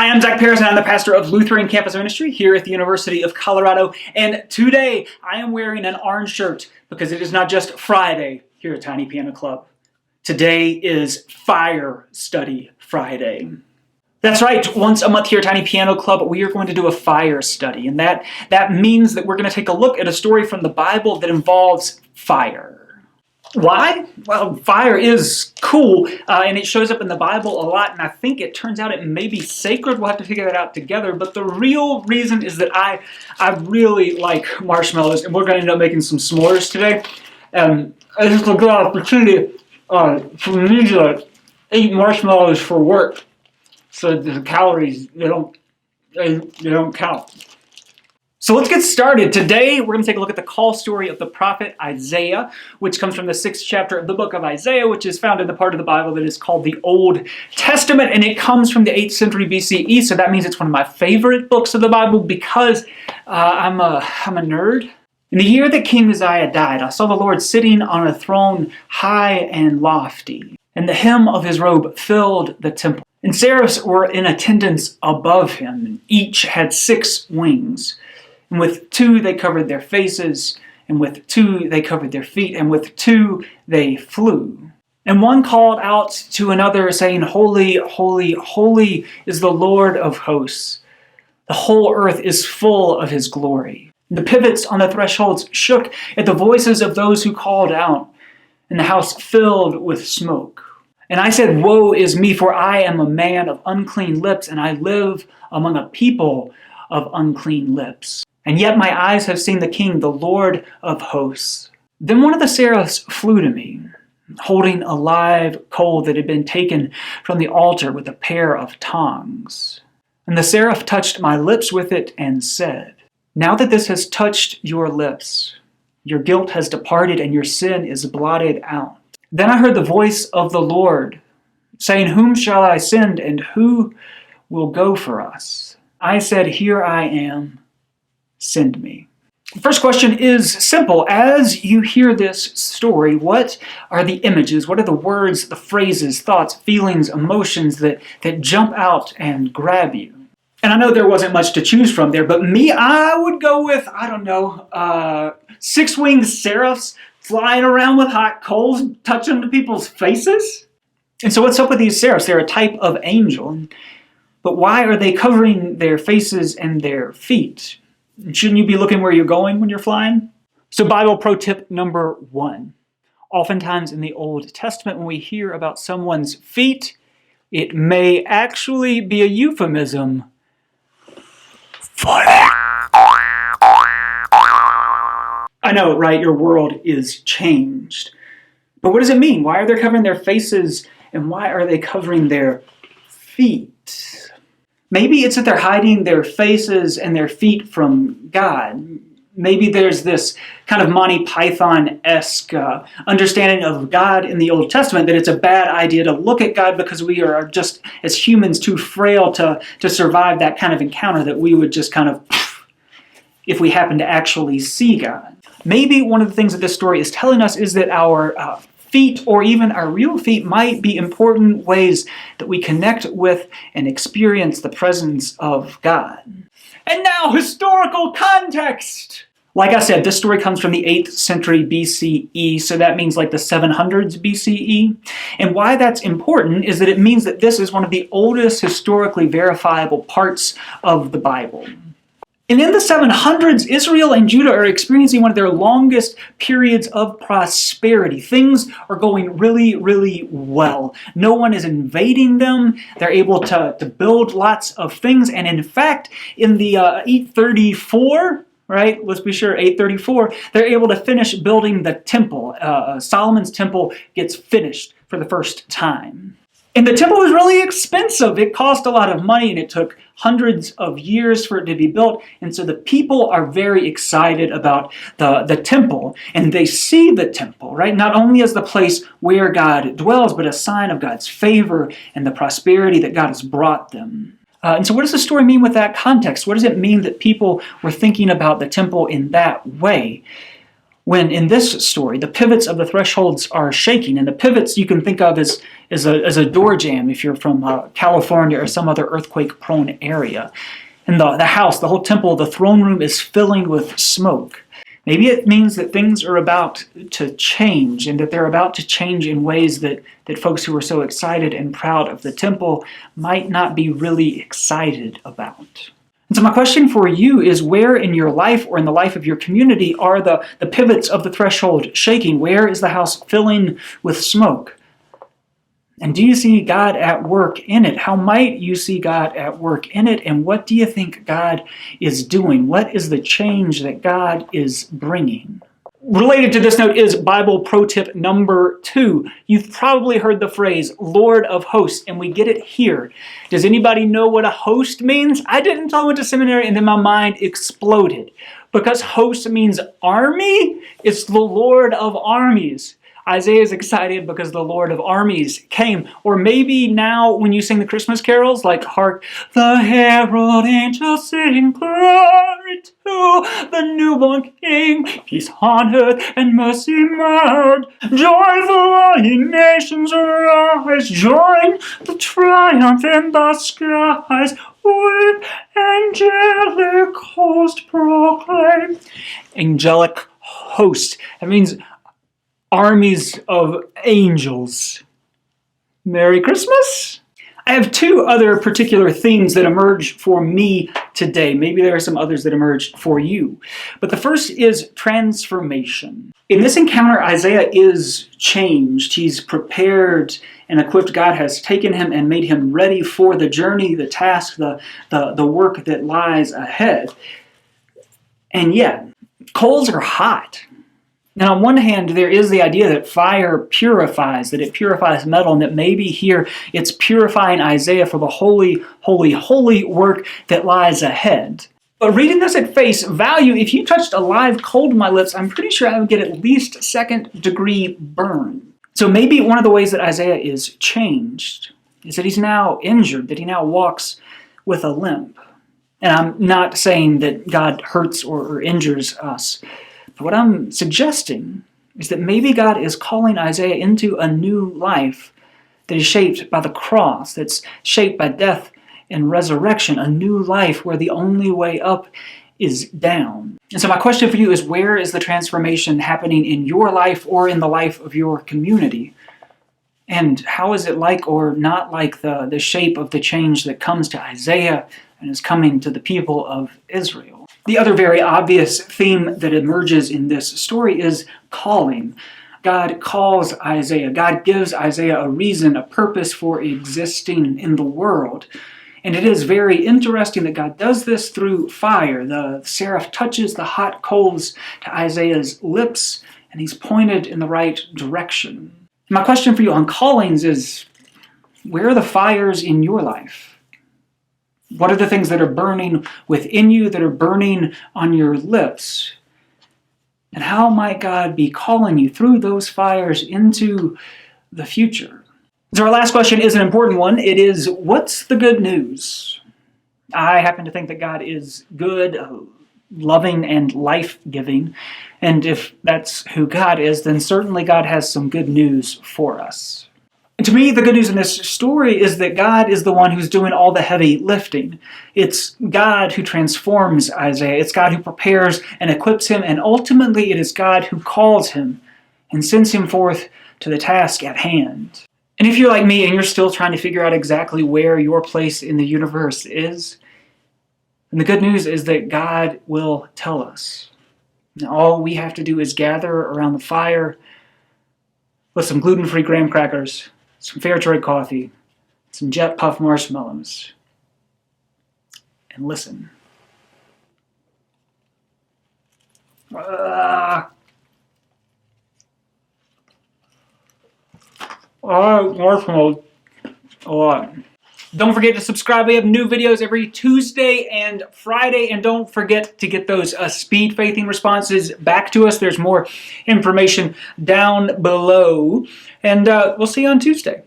Hi, I'm Zach Paris, and I'm the pastor of Lutheran Campus Ministry here at the University of Colorado. And today, I am wearing an orange shirt because it is not just Friday here at Tiny Piano Club. Today is Fire Study Friday. That's right, once a month here at Tiny Piano Club, we are going to do a fire study. And that means that we're going to take a look at a story from the Bible that involves fire. Why? Well, fire is cool, and it shows up in the Bible a lot, and I think it turns out it may be sacred. We'll have to figure that out together, but the real reason is that I really like marshmallows, and we're going to end up making some s'mores today. I just a good opportunity for me to eat marshmallows for work, so the calories, they don't count. So let's get started. Today, we're going to take a look at the call story of the prophet Isaiah, which comes from the 6th chapter of the book of Isaiah, which is found in the part of the Bible that is called the Old Testament, and it comes from the 8th century BCE, so that means it's one of my favorite books of the Bible because I'm a nerd. In the year that King Uzziah died, I saw the Lord sitting on a throne high and lofty, and the hem of his robe filled the temple. And seraphs were in attendance above him, and each had 6 wings. And with 2 they covered their faces, and with 2 they covered their feet, and with 2 they flew. And one called out to another, saying, "Holy, holy, holy is the Lord of hosts. The whole earth is full of his glory." And the pivots on the thresholds shook at the voices of those who called out, and the house filled with smoke. And I said, "Woe is me, for I am a man of unclean lips, and I live among a people of unclean lips. And yet my eyes have seen the King, the Lord of hosts." Then one of the seraphs flew to me, holding a live coal that had been taken from the altar with a pair of tongs. And the seraph touched my lips with it and said, "Now that this has touched your lips, your guilt has departed and your sin is blotted out." Then I heard the voice of the Lord saying, "Whom shall I send, and who will go for us?" I said, "Here I am. Send me." The first question is simple. As you hear this story, what are the images? What are the words, the phrases, thoughts, feelings, emotions that jump out and grab you? And I know there wasn't much to choose from there, but me, I would go with, 6-winged seraphs flying around with hot coals, touching to people's faces. And so what's up with these seraphs? They're a type of angel. But why are they covering their faces and their feet? Shouldn't you be looking where you're going when you're flying? So Bible pro tip number 1. Oftentimes in the Old Testament, when we hear about someone's feet, it may actually be a euphemism for I know, right? Your world is changed. But what does it mean? Why are they covering their faces, and why are they covering their feet? Maybe it's that they're hiding their faces and their feet from God. Maybe there's this kind of Monty Python-esque understanding of God in the Old Testament, that it's a bad idea to look at God because we are just, as humans, too frail to survive that kind of encounter, that we would just kind of, if we happen to actually see God. Maybe one of the things that this story is telling us is that our feet, or even our real feet, might be important ways that we connect with and experience the presence of God. And now, historical context! Like I said, this story comes from the 8th century BCE, so that means like the 700s BCE. And why that's important is that it means that this is one of the oldest historically verifiable parts of the Bible. And in the 700s, Israel and Judah are experiencing one of their longest periods of prosperity. Things are going really, really well. No one is invading them. They're able to build lots of things. And in fact, in the 834, right, let's be sure, 834, they're able to finish building the temple. Solomon's temple gets finished for the first time. And the temple was really expensive. It cost a lot of money, and it took hundreds of years for it to be built. And so the people are very excited about the temple, and they see the temple, right? Not only as the place where God dwells, but a sign of God's favor and the prosperity that God has brought them. And so what does the story mean with that context? What does it mean that people were thinking about the temple in that way? when in this story, the pivots of the thresholds are shaking. And the pivots you can think of as a door jamb if you're from California or some other earthquake-prone area. And the house, the whole temple, the throne room is filling with smoke. Maybe it means that things are about to change, and that they're about to change in ways that folks who are so excited and proud of the temple might not be really excited about. And so my question for you is, where in your life or in the life of your community are the pivots of the threshold shaking? Where is the house filling with smoke? And do you see God at work in it? How might you see God at work in it? And what do you think God is doing? What is the change that God is bringing? Related to this note is Bible pro tip number 2. You've probably heard the phrase Lord of Hosts, and we get it here. Does anybody know what a host means? I didn't until I went to seminary, and then my mind exploded. Because host means army, it's the Lord of armies. Isaiah is excited because the Lord of armies came. Or maybe now when you sing the Christmas carols, like hark, the herald angels sing glory to the newborn King, peace on earth and mercy mild. Joyful all ye nations arise, join the triumph in the skies, with angelic host proclaim. Angelic host. That means armies of angels. Merry Christmas! I have 2 other particular themes that emerge for me today. Maybe there are some others that emerge for you. But the first is transformation. In this encounter, Isaiah is changed. He's prepared and equipped. God has taken him and made him ready for the journey, the task, the work that lies ahead. And yet, coals are hot. Now, on one hand, there is the idea that fire purifies, that it purifies metal, and that maybe here it's purifying Isaiah for the holy, holy, holy work that lies ahead. But reading this at face value, if you touched a live coal to my lips, I'm pretty sure I would get at least 2nd-degree burn. So maybe one of the ways that Isaiah is changed is that he's now injured, that he now walks with a limp. And I'm not saying that God hurts or injures us. But what I'm suggesting is that maybe God is calling Isaiah into a new life that is shaped by the cross, that's shaped by death and resurrection, a new life where the only way up is down. And so my question for you is, where is the transformation happening in your life or in the life of your community? And how is it like or not like the shape of the change that comes to Isaiah and is coming to the people of Israel? The other very obvious theme that emerges in this story is calling. God calls Isaiah. God gives Isaiah a reason, a purpose for existing in the world. And it is very interesting that God does this through fire. The seraph touches the hot coals to Isaiah's lips, and he's pointed in the right direction. My question for you on callings is, where are the fires in your life? What are the things that are burning within you, that are burning on your lips? And how might God be calling you through those fires into the future? So our last question is an important one. It is, what's the good news? I happen to think that God is good, loving, and life-giving. And if that's who God is, then certainly God has some good news for us. And to me, the good news in this story is that God is the one who's doing all the heavy lifting. It's God who transforms Isaiah. It's God who prepares and equips him. And ultimately, it is God who calls him and sends him forth to the task at hand. And if you're like me and you're still trying to figure out exactly where your place in the universe is, then the good news is that God will tell us. And all we have to do is gather around the fire with some gluten-free graham crackers, some fair trade coffee, some jet puff marshmallows, and listen. Marshmallows. A lot. Don't forget to subscribe. We have new videos every Tuesday and Friday. And don't forget to get those speed faithing responses back to us. There's more information down below. And we'll see you on Tuesday.